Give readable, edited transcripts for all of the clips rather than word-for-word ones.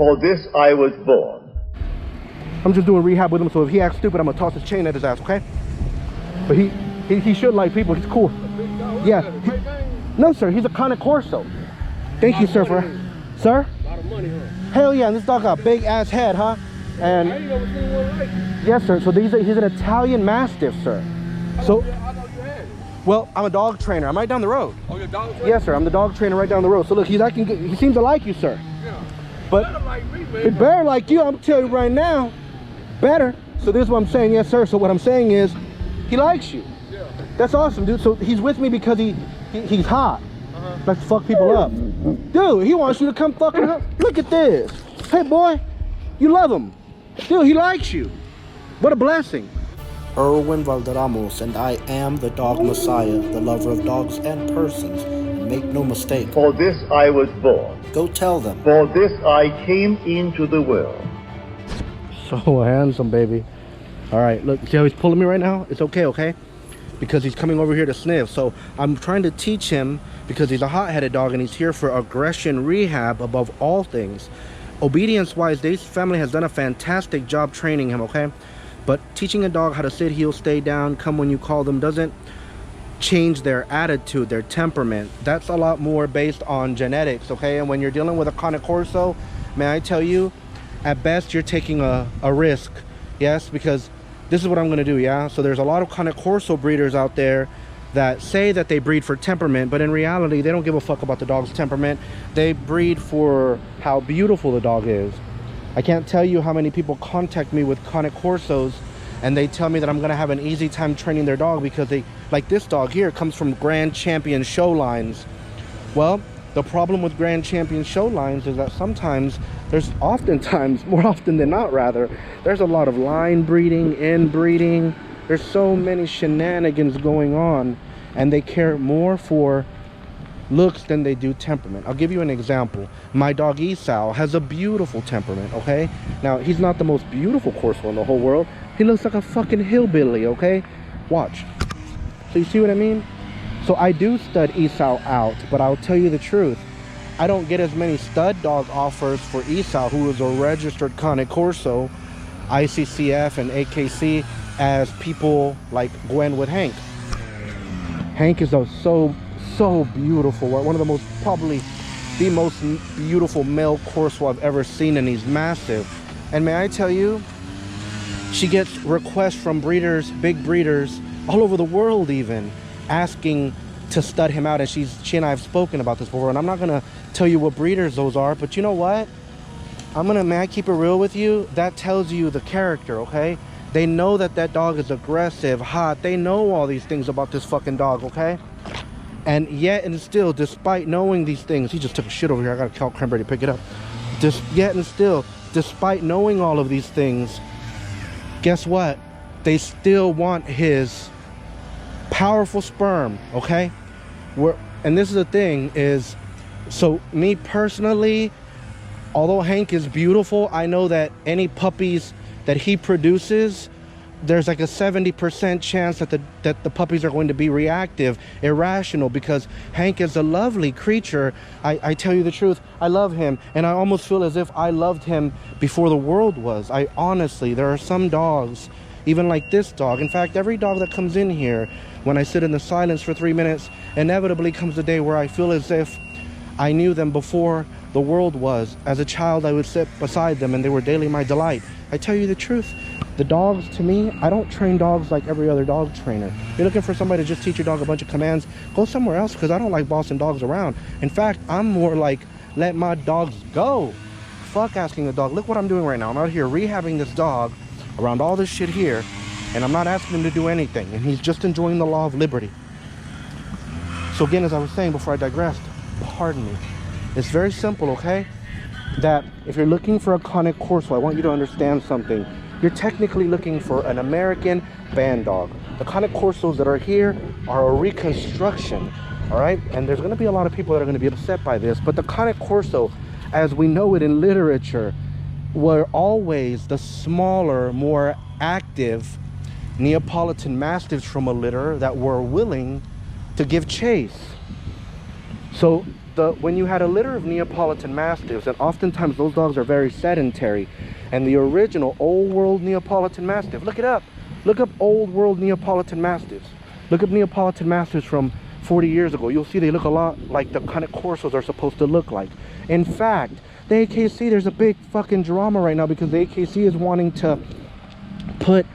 For this I was born. I'm just doing rehab with him, so if he acts stupid, I'm gonna toss his chain at his ass, okay? But he should like people. He's cool. Yeah. No, sir. He's a Corso. Thank you, sir. Sir? A lot of money, huh? Hell yeah. And this dog got a big ass head, huh? And I ain't never seen one like it. yes, sir. So he's an Italian Mastiff, sir. So, I know you had it. well, I'm a dog trainer. I'm right down the road. Oh, your dog trainer? Yes, sir. I'm the dog trainer right down the road. So look, he's acting good. He seems to like you, sir. Yeah. But Better like me, man. it better like you. I'm telling you right now. Better. So this is what I'm saying. Yes, sir. So what I'm saying is, he likes you. Yeah. That's awesome, dude. So he's with me because he's hot. Likes to fuck people up. Dude, he wants you to come fucking up. Look at this. Hey, boy. You love him. Dude, he likes you. What a blessing. ErwinValderramos, and I am the Dog Messiah, the lover of dogs and persons. And make no mistake, For this I was born. go tell them. For this I came into the world. So handsome, baby. All right, look, see how he's pulling me right now? It's okay, okay? Because he's coming over here to sniff. So I'm trying to teach him, because he's a hot-headed dog and he's here for aggression rehab above all things. Obedience-wise, this family has done a fantastic job training him, okay? But teaching a dog how to sit, heel, stay down, come when you call them doesn't change their attitude, their temperament. That's a lot more based on genetics, okay? And when you're dealing with a Corso, may I tell you, at best you're taking a risk, yes? Because this is what I'm gonna do, yeah? So there's a lot of Corso breeders out there that say that they breed for temperament, but in reality, they don't give a fuck about the dog's temperament. They breed for how beautiful the dog is. I can't tell you how many people contact me with Corsos and they tell me that I'm gonna have an easy time training their dog because they, like this dog here, comes from Grand Champion show lines. Well, the problem with Grand Champion show lines is that sometimes, oftentimes, more often than not rather, there's a lot of line breeding, inbreeding. There's so many shenanigans going on, and they care more for looks than they do temperament. I'll give you an example. My dog Esau has a beautiful temperament, okay? Now, he's not the most beautiful Corso in the whole world. He looks like a fucking hillbilly, okay? Watch. So you see what I mean? So I do stud Esau out, but I'll tell you the truth. I don't get as many stud dog offers for Esau, who is a registered Corso, ICCF and AKC, as people like Gwen with Hank. Hank is so beautiful. One of the most, probably the most beautiful male Corso I've ever seen, and he's massive. And may I tell you, she gets requests from breeders, big breeders, all over the world even, asking to stud him out. And she and I have spoken about this before, and I'm not gonna tell you what breeders those are, but you know what? May I keep it real with you? That tells you the character, okay? They know that that dog is aggressive, hot. They know all these things about this fucking dog, okay? And yet and still, despite knowing these things, he just took a shit over here. I gotta call Cranberry to pick it up. Yet and still, despite knowing all of these things, guess what? They still want his powerful sperm, okay? And this is the thing is, so me personally, although Hank is beautiful, I know that any puppies that he produces, there's like a 70% chance that the puppies are going to be reactive, irrational, because Hank is a lovely creature. I tell you the truth, I love him, and I almost feel as if I loved him before the world was. Honestly, there are some dogs, even like this dog. In fact, every dog that comes in here, when I sit in the silence for 3 minutes, inevitably comes a day where I feel as if I knew them before the world was. As a child, I would sit beside them and they were daily my delight. I tell you the truth, the dogs, to me, I don't train dogs like every other dog trainer. If you're looking for somebody to just teach your dog a bunch of commands, go somewhere else, because I don't like bossing dogs around. In fact, I'm more like, let my dogs go. Fuck asking a dog. Look what I'm doing right now. I'm out here rehabbing this dog around all this shit here, and I'm not asking him to do anything, and he's just enjoying the law of liberty. So again, as I was saying before I digressed, pardon me. It's very simple, okay? That if you're looking for a Corso, I want you to understand something. You're technically looking for an American band dog. The Corsos that are here are a reconstruction, all right? And there's gonna be a lot of people that are gonna be upset by this, but the Corso, as we know it in literature, were always the smaller, more active Neapolitan Mastiffs from a litter that were willing to give chase. So when you had a litter of Neapolitan Mastiffs, and oftentimes those dogs are very sedentary, and the original old world Neapolitan Mastiff, look it up. Look up old world Neapolitan Mastiffs. Look up Neapolitan Mastiffs from 40 years ago. You'll see they look a lot like the kind of Corsos are supposed to look like. In fact, the AKC, there's a big fucking drama right now because the AKC is wanting to put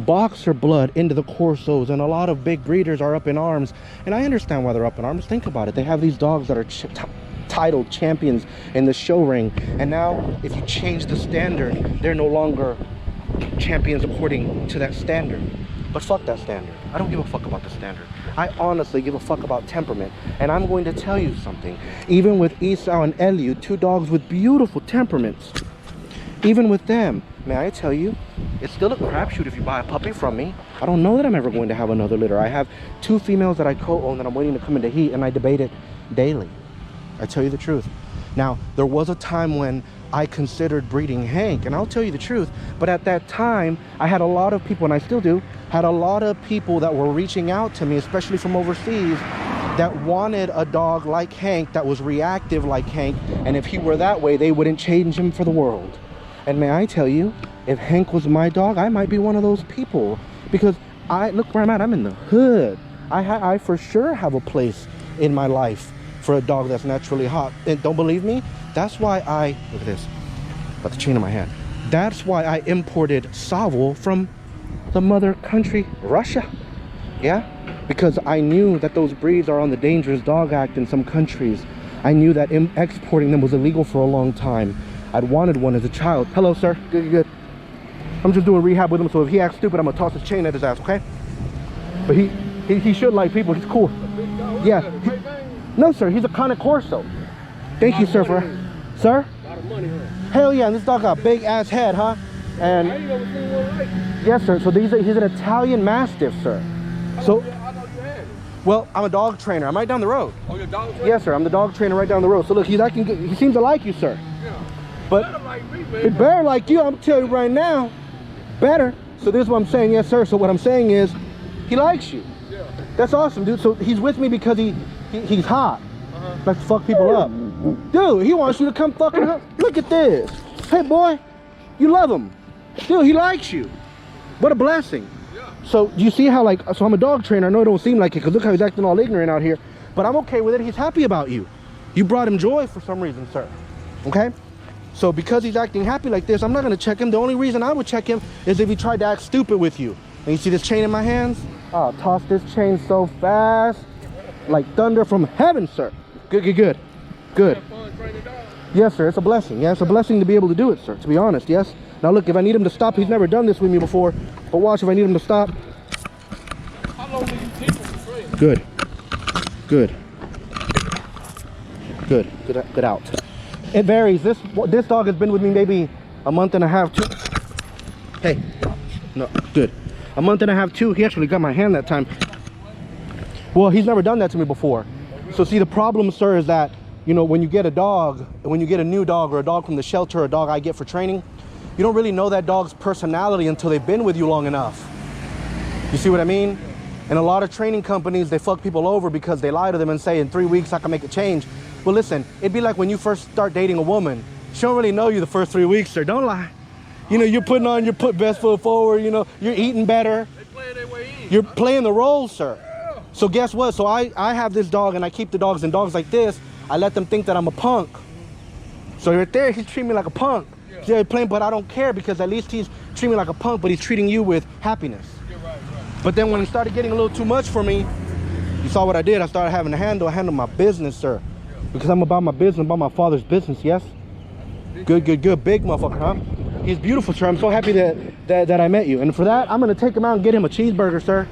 boxer blood into the Corsos, and a lot of big breeders are up in arms. And I understand why they're up in arms. Think about it. They have these dogs that are titled champions in the show ring, and now if you change the standard, they're no longer champions according to that standard. But fuck that standard. I don't give a fuck about the standard. I honestly give a fuck about temperament. And I'm going to tell you something. Even with Esau and Eliud, two dogs with beautiful temperaments, even with them, may I tell you, it's still a crapshoot if you buy a puppy from me. I don't know that I'm ever going to have another litter. I have 2 females that I co-own that I'm waiting to come into heat, and I debate it daily. I tell you the truth. Now, there was a time when I considered breeding Hank, and I'll tell you the truth, but at that time, I had a lot of people, and I still do, had a lot of people that were reaching out to me, especially from overseas, that wanted a dog like Hank, that was reactive like Hank, and if he were that way, they wouldn't change him for the world. And may I tell you, if Hank was my dog, I might be one of those people, because look where I'm at, I'm in the hood. I for sure have a place in my life for a dog that's naturally hot. And don't believe me? That's why look at this, got the chain in my hand. That's why I imported Savo from the mother country, Russia. Yeah, because I knew that those breeds are on the Dangerous Dog Act in some countries. I knew that exporting them was illegal for a long time. I'd wanted one as a child. Hello, sir. Good. I'm just doing rehab with him, so if he acts stupid, I'm gonna toss his chain at his ass, okay? But he should like people. He's cool. Yeah. No, sir. He's a kind of Corso. Thank you, sir. Sir? A lot of money, huh? Hell yeah, and this dog got a big ass head, huh? And I ain't never seen one like it. yes, sir. So he's an Italian Mastiff, sir. So, I thought you had it. well, I'm a dog trainer. I'm right down the road. Oh, your dog trainer? Yes, sir. I'm the dog trainer right down the road. So look, he's acting good. He seems to like you, sir. Yeah. But Better like me, man. it better like you. I'm telling you right now, better. So this is what I'm saying, yes, sir. So what I'm saying is, he likes you. Yeah. That's awesome, dude. So he's with me because he's hot. Likes to fuck people up. Dude, he wants you to come fucking up. Look at this. Hey, boy, you love him. Dude, he likes you. What a blessing. Yeah. So you see how, like, so I'm a dog trainer. I know it don't seem like it because look how he's acting all ignorant out here. But I'm okay with it. He's happy about you. You brought him joy for some reason, sir. Okay? So because he's acting happy like this, I'm not going to check him. The only reason I would check him is if he tried to act stupid with you. And you see this chain in my hands? I'll toss this chain so fast. Like thunder from heaven, sir. Good. Have fun training dogs. Yes, sir. It's a blessing. Yeah, it's a blessing to be able to do it, sir. To be honest, yes. Now look, if I need him to stop, he's never done this with me before. But watch, if I need him to stop. How long do you teach them to train? Good out. It varies. This dog has been with me maybe a month and a half, 2. Hey, no, good. A month and a half, 2. He actually got my hand that time. Well, he's never done that to me before. So see, the problem, sir, is that, you know, when you get a dog, when you get a new dog or a dog from the shelter, or a dog I get for training, you don't really know that dog's personality until they've been with you long enough. You see what I mean? And a lot of training companies, they fuck people over because they lie to them and say, in 3 weeks, I can make a change. Well, listen, it'd be like when you first start dating a woman. She don't really know you the first 3 weeks, sir. Don't lie. You know, you're putting on your best foot forward, you know, you're eating better. They playing their way in. You're playing the role, sir. So guess what? So I have this dog and I keep the dogs, and dogs like this, I let them think that I'm a punk. So right there, he's treating me like a punk. Yeah, playing, but I don't care because at least he's treating me like a punk, but he's treating you with happiness. You're right. But then when he started getting a little too much for me, you saw what I did. I started having to handle my business, sir. Because I'm about my business, about my father's business, yes? Good. Big motherfucker, huh? He's beautiful, sir. I'm so happy that I met you. And for that, I'm going to take him out and get him a cheeseburger, sir.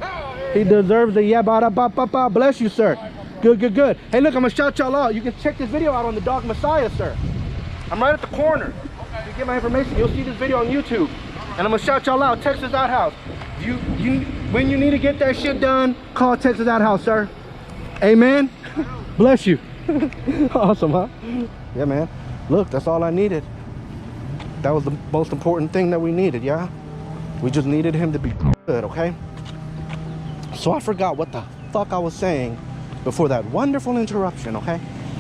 He deserves a yeah-ba-da-ba-ba-ba. Bless you, sir. Good. Hey, look, I'm going to shout y'all out. You can check this video out on the Dog Messiah, sir. I'm right at the corner. You get my information, you'll see this video on YouTube. And I'm going to shout y'all out. Texas Outhouse. When you need to get that shit done, call Texas Outhouse, sir. Amen. Bless you. Awesome, huh? Yeah, man. Look, that's all I needed. That was the most important thing that we needed, yeah? We just needed him to be good, okay? So I forgot what the fuck I was saying before that wonderful interruption, okay?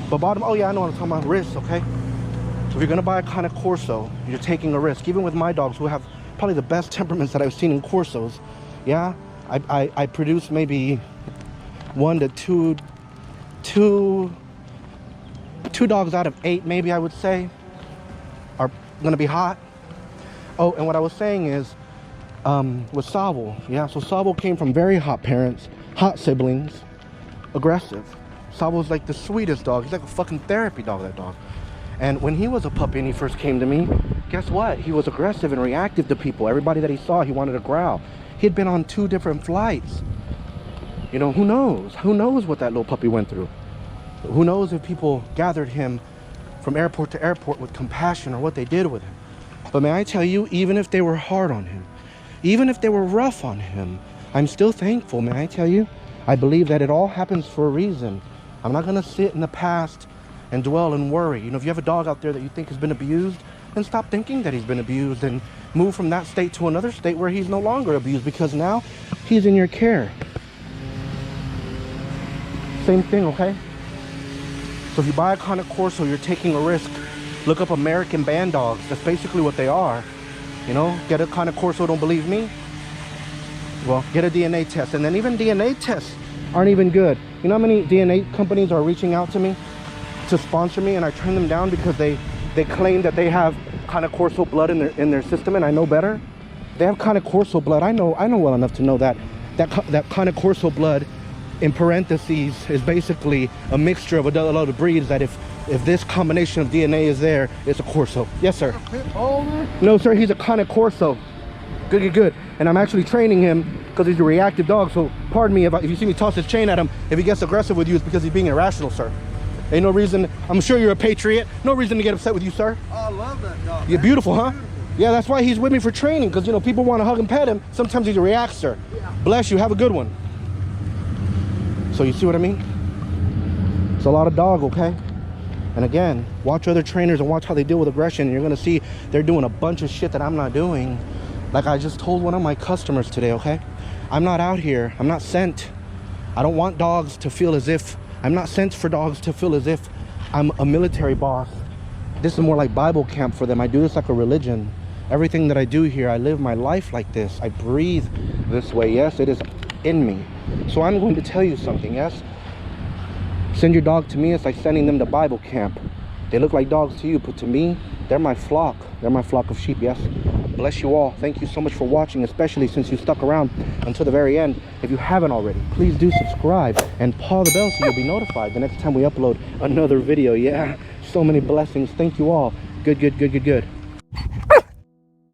But bottom, oh yeah, I know what I'm talking about, risk, okay? If you're gonna buy a kind of Corso, you're taking a risk. Even with my dogs, who have probably the best temperaments that I've seen in Corsos, yeah, I produce maybe 1 to 2 dogs out of 8, maybe I would say, are gonna be hot. Oh, and what I was saying is, with Sable, yeah, so Sable came from very hot parents, hot siblings, aggressive. Sable's like the sweetest dog. He's like a fucking therapy dog, that dog. And when he was a puppy and he first came to me, guess what? He was aggressive and reactive to people. Everybody that he saw, he wanted to growl. He had been on 2 different flights. You know, who knows? Who knows what that little puppy went through? Who knows if people gathered him from airport to airport with compassion or what they did with him. But may I tell you, even if they were hard on him, even if they were rough on him, I'm still thankful, may I tell you? I believe that it all happens for a reason. I'm not gonna sit in the past and dwell and worry. You know, if you have a dog out there that you think has been abused, then stop thinking that he's been abused and move from that state to another state where he's no longer abused, because now he's in your care. Same thing, okay? So if you buy a kind of Corso, you're taking a risk. Look up American band dogs. That's basically what they are. You know, get a kind of Corso, don't believe me? Well, get a DNA test. And then even DNA tests aren't even good. You know how many DNA companies are reaching out to me to sponsor me, and I turn them down because they claim that they have kind of Corso blood in their system, and I know better. They have kind of Corso blood. I know well enough to know that kind of Corso blood, in parentheses, is basically a mixture of a lot of breeds. That if this combination of DNA is there, it's a Corso. Yes, sir. No, sir. He's a kind of Corso. Good. And I'm actually training him because he's a reactive dog. So pardon me if you see me toss his chain at him. If he gets aggressive with you, it's because he's being irrational, sir. Ain't no reason. I'm sure you're a patriot. No reason to get upset with you, sir. Oh, I love that dog. You're beautiful, huh? Beautiful. Yeah, that's why he's with me for training, because, you know, people want to hug and pet him. Sometimes he's a reactor. Yeah. Bless you. Have a good one. So you see what I mean? It's a lot of dog, okay? And again, watch other trainers and watch how they deal with aggression. And you're going to see they're doing a bunch of shit that I'm not doing. Like I just told one of my customers today, okay? I'm not out here. I'm not sent. I don't want dogs to feel as if... I'm not sent for dogs to feel as if I'm a military boss. This is more like Bible camp for them. I do this like a religion. Everything that I do here, I live my life like this. I breathe this way. Yes, it is in me. So I'm going to tell you something, yes? Send your dog to me, it's like sending them to Bible camp. They look like dogs to you, but to me, they're my flock. They're my flock of sheep, yes? Bless you all. Thank you so much for watching, especially since you stuck around until the very end. If you haven't already, please do subscribe and paw the bell so you'll be notified the next time we upload another video. Yeah, so many blessings. Thank you all. Good.